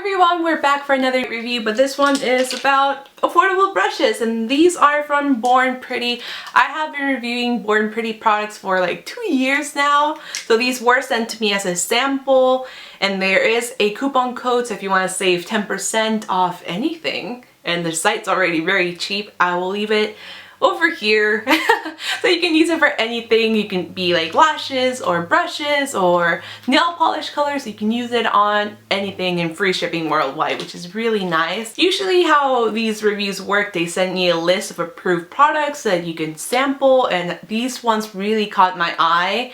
everyone, we're back for another review, but this one is about affordable brushes, and these are from Born Pretty. I have been reviewing Born Pretty products for like 2 years now, so these were sent to me as a sample, and there is a coupon code, so if you want to save 10% off anything, and the site's already very cheap, I will leave it over here so you can use it for anything. You can be like lashes or brushes or nail polish colors. You can use it on anything and free shipping worldwide, which is really nice. Usually how these reviews work, they send me a list of approved products that you can sample, and these ones really caught my eye,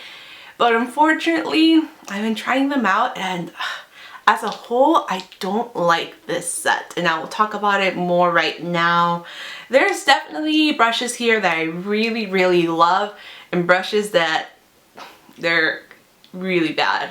but unfortunately I've been trying them out, and as a whole, I don't like this set, and I will talk about it more right now. There's definitely brushes here that I really love, and brushes that they're really bad.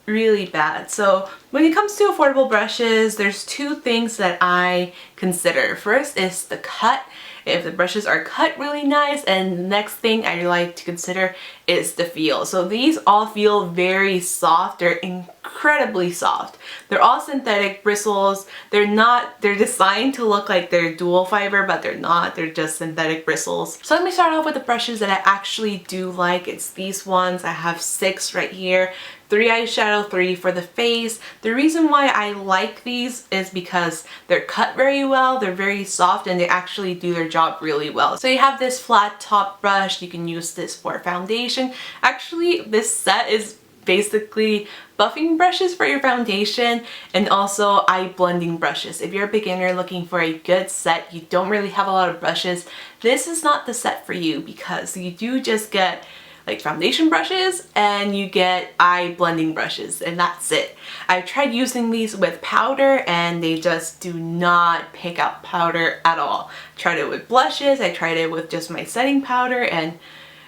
Really bad. So when it comes to affordable brushes, there's two things that I consider. First is the cut. If the brushes are cut really nice, and the next thing I like to consider is the feel. So these all feel very soft. They're incredibly soft. They're all synthetic bristles. They're designed to look like they're dual fiber, but they're not. They're just synthetic bristles. So let me start off with the brushes that I actually do like. It's these ones. I have 6 right here. 3 eyeshadow, 3 for the face. The reason why I like these is because they're cut very well, they're very soft, and they actually do their job really well. So you have this flat top brush. You can use this for foundation. Actually, this set is basically buffing brushes for your foundation and also eye blending brushes. If you're a beginner looking for a good set, you don't really have a lot of brushes, this is not the set for you, because you do just get like foundation brushes and you get eye blending brushes, and that's it. I've tried using these with powder and they just do not pick up powder at all. I tried it with blushes, I tried it with just my setting powder, and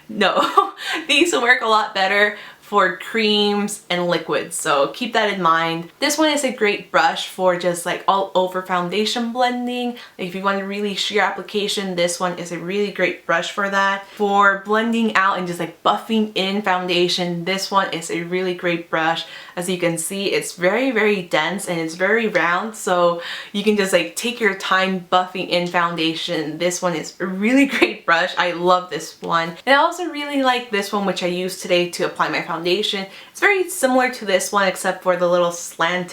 no, these work a lot better for creams and liquids, so keep that in mind. This one is a great brush for just like all over foundation blending. If you want a really sheer application, this one is a really great brush for that. For blending out and just like buffing in foundation, this one is a really great brush. As you can see, it's very dense and it's very round, so you can just like take your time buffing in foundation. This one is a really great brush. I love this one. And I also really like this one, which I use today to apply my foundation. It's very similar to this one except for the little slant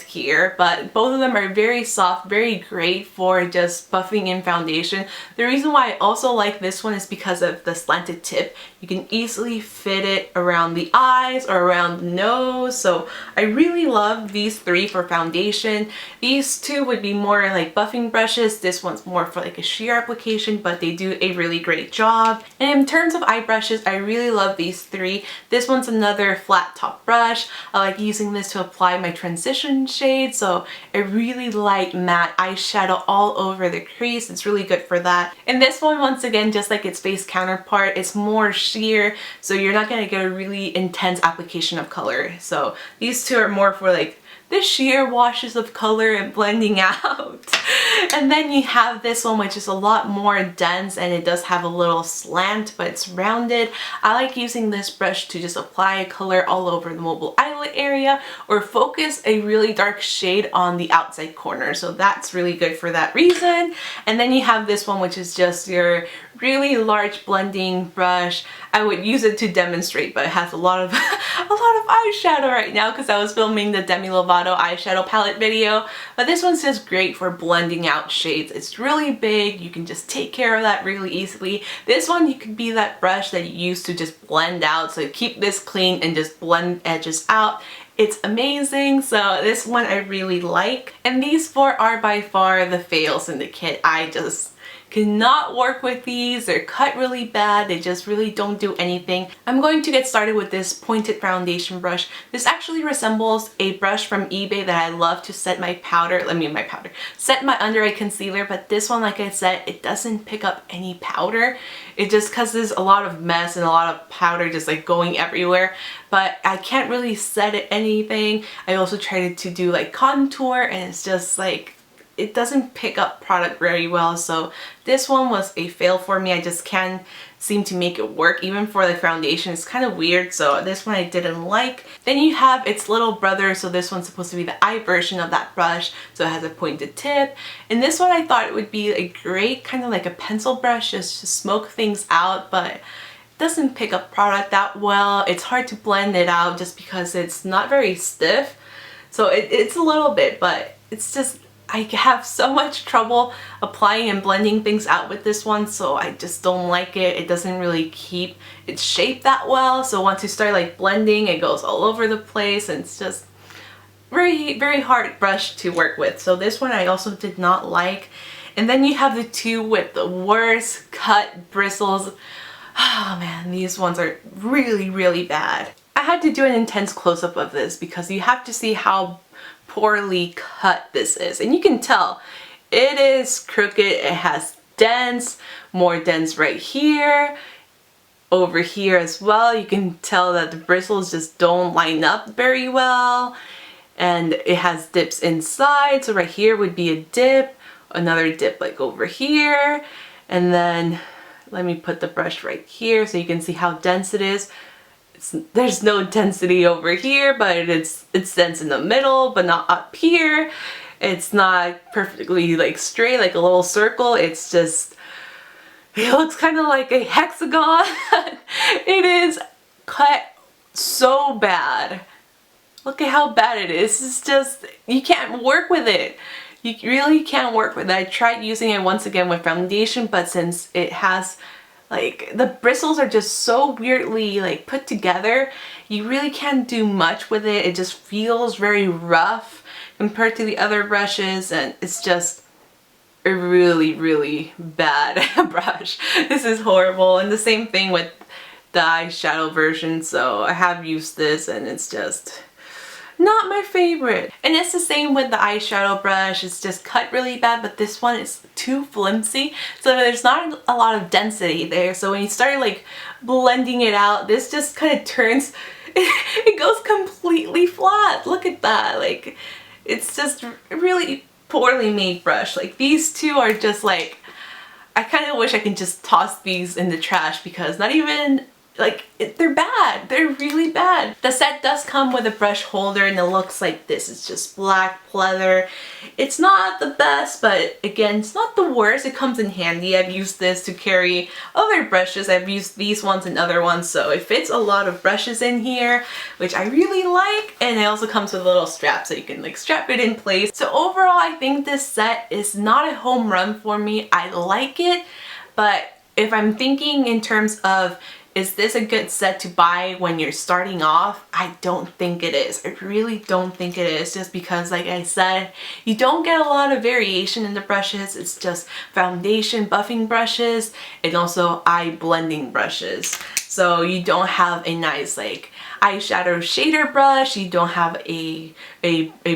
here, but both of them are very soft, very great for just buffing in foundation. The reason why I also like this one is because of the slanted tip. You can easily fit it around the eyes or around the nose, so I really love these 3 for foundation. These 2 would be more like buffing brushes. This one's more for like a sheer application, but they do a really great job. And in terms of eye brushes, I really love these 3. This one's another flat top brush. I like using this to apply my transition shade, so I really like matte eyeshadow all over the crease. It's really good for that. And this one, once again, just like its face counterpart, it's more sheer, so you're not going to get a really intense application of color. So these 2 are more for like the sheer washes of color and blending out. And then you have this one, which is a lot more dense, and it does have a little slant, but it's rounded. I like using this brush to just apply color all over the mobile eyelid area or focus a really dark shade on the outside corner. So that's really good for that reason. And then you have this one, which is just your really large blending brush. I would use it to demonstrate, but it has a lot of eyeshadow right now because I was filming the Demi Lovato eyeshadow palette video. But this one's just great for blending out shades. It's really big. You can just take care of that really easily. This one, you could be that brush that you use to just blend out. So keep this clean and just blend edges out. It's amazing. So this one I really like. And these 4 are by far the fails in the kit. I just cannot work with these. They're cut really bad. They just really don't do anything. I'm going to get started with this pointed foundation brush. This actually resembles a brush from eBay that I love to set my set my under eye concealer, but this one, like I said, it doesn't pick up any powder. It just causes a lot of mess and a lot of powder just like going everywhere, but I can't really set it anything. I also tried to do like contour, and it's just like it doesn't pick up product very well. So this one was a fail for me. I just can't seem to make it work. Even for the foundation, it's kind of weird. So this one I didn't like. Then you have its little brother. So this one's supposed to be the eye version of that brush. So it has a pointed tip. And this one I thought it would be a great kind of like a pencil brush just to smoke things out, but it doesn't pick up product that well. It's hard to blend it out just because it's not very stiff. So it's a little bit, but it's just, I have so much trouble applying and blending things out with this one, so I just don't like it. It doesn't really keep its shape that well, so once you start like blending, it goes all over the place, and it's just very hard brush to work with. So this one I also did not like. And then you have the two with the worst cut bristles. Oh man, these ones are really bad. I had to do an intense close-up of this because you have to see how poorly cut this is, and you can tell it is crooked. It has dents, more dents right here, over here as well. You can tell that the bristles just don't line up very well, and it has dips inside. So right here would be a dip, another dip like over here, and then let me put the brush right here so you can see how dense it is. There's no density over here, but it's dense in the middle, but not up here. It's not perfectly like straight, like a little circle. It's just, it looks kind of like a hexagon. It is cut so bad. Look at how bad it is. It's just, you can't work with it. You really can't work with it. I tried using it once again with foundation, but since it has like, the bristles are just so weirdly like put together, you really can't do much with it. It just feels very rough compared to the other brushes, and it's just a really bad brush. This is horrible. And the same thing with the eyeshadow version. So I have used this, and it's just not my favorite. And it's the same with the eyeshadow brush. It's just cut really bad, but this one is too flimsy, so there's not a lot of density there. So when you start like blending it out, this just kind of turns, it goes completely flat. Look at that. Like, it's just really poorly made brush. Like, these two are just like, I kind of wish I could just toss these in the trash because not even like, they're bad. They're really bad. The set does come with a brush holder, and it looks like this. It's just black pleather. It's not the best, but again, it's not the worst. It comes in handy. I've used this to carry other brushes. I've used these ones and other ones, so it fits a lot of brushes in here, which I really like. And it also comes with a little strap, so you can like strap it in place. So overall, I think this set is not a home run for me. I like it, but if I'm thinking in terms of, is this a good set to buy when you're starting off? I don't think it is. I really don't think it is, just because, like I said, you don't get a lot of variation in the brushes. It's just foundation buffing brushes and also eye blending brushes. So you don't have a nice like eyeshadow shader brush. You don't have a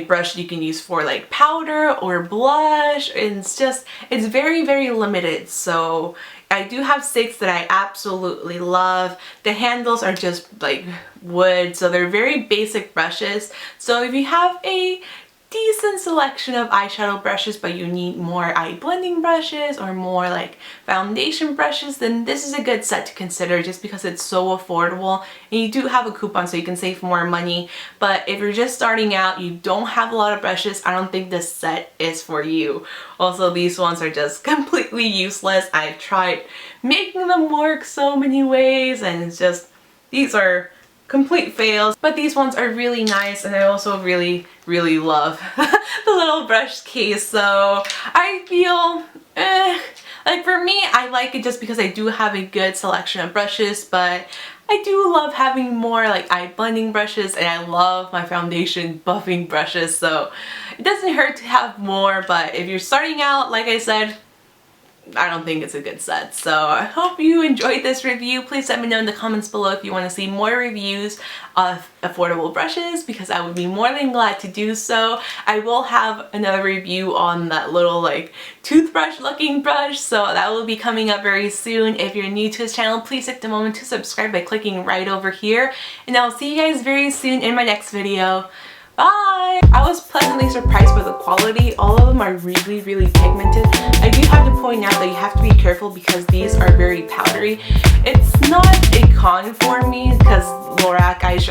brush you can use for like powder or blush. It's just, it's very limited. So I do have 6 that I absolutely love. The handles are just like wood, so they're very basic brushes. So if you have a decent selection of eyeshadow brushes but you need more eye blending brushes or more like foundation brushes, then this is a good set to consider just because it's so affordable, and you do have a coupon so you can save more money. But if you're just starting out, you don't have a lot of brushes, I don't think this set is for you. Also, these ones are just completely useless. I've tried making them work so many ways, and it's just, these are complete fails. But these ones are really nice, and I also really love the little brush case. So I feel like for me, I like it just because I do have a good selection of brushes, but I do love having more like eye blending brushes, and I love my foundation buffing brushes, so it doesn't hurt to have more. But if you're starting out, like I said, I don't think it's a good set. So I hope you enjoyed this review. Please let me know in the comments below if you want to see more reviews of affordable brushes, because I would be more than glad to do so. I will have another review on that little like toothbrush looking brush, so that will be coming up very soon. If you're new to this channel, please take the moment to subscribe by clicking right over here, and I'll see you guys very soon in my next video. Bye! I was pleasantly surprised with the quality. All of them are really, really pigmented. I do have to point out that you have to be careful because these are very powdery. It's not a con for me because Lorac eyeshadow